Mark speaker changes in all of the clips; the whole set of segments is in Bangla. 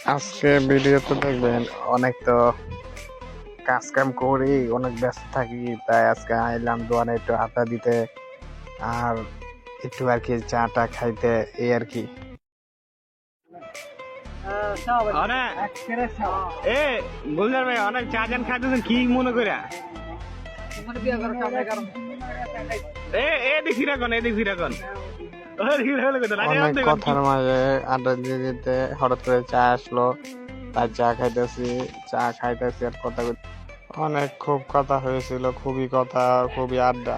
Speaker 1: আজকে ভিডিওতে দেখবেন অনেক তো কাজ কাম করি, অনেক ব্যস্ত থাকি, তাই আজকে আইলাম দোকানে একটু আড্ডা দিতে আর একটু আর কি চা টা খাইতে, এই আর কি। গুলজার ভাই অনেক চা জান খাইতেছেন কি মনে করে? অনেক কথার মাঝে আড্ডা দিয়ে দিতে হঠাৎ করে চা আসলো, তাই চা খাইতেছি আর কথা অনেক খুব কথা হয়েছিল, খুবই কথা, খুবই আড্ডা।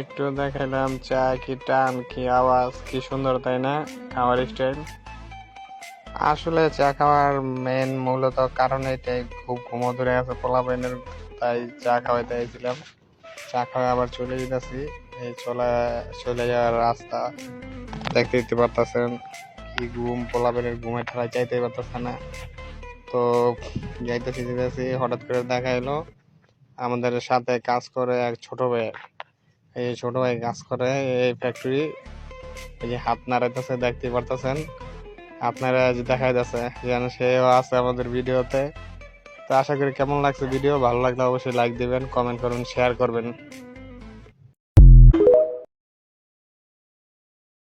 Speaker 1: একটু দেখাইলাম চা কি টান, কি আওয়াজ, কি সুন্দর, তাই না? খাওয়ার স্টাইল। আসলে চা খাওয়ার মেন মূলত কারণ এটাই, খুব ঘুমো ধরে আছে পোলাপাইনের, তাই চা খাওয়াইতে চাইছিলাম। চা খাওয়া আবার চলে যেতেছি, এই চলে যাওয়ার রাস্তা দেখতে পারতেছেন। কি ঘুম, পোলাপাইনের ঘুমের ঠেলায় চাইতে পারতেছে না। তো যেতেছি, হঠাৎ করে দেখা এলো আমাদের সাথে কাজ করে এক ছোট ভাই। এই ছোট ভাই কাজ করে এই ফ্যাক্টরি, এই যে হাত নাড়াইতেছে দেখতে পারতেছেন আপনারা, যে দেখা যাচ্ছে যেন সেও আছে আমাদের ভিডিওতে। তো আশা করি কেমন লাগছে ভিডিও, ভালো লাগলে অবশ্যই লাইক দিবেন, কমেন্ট করবেন, শেয়ার করবেন।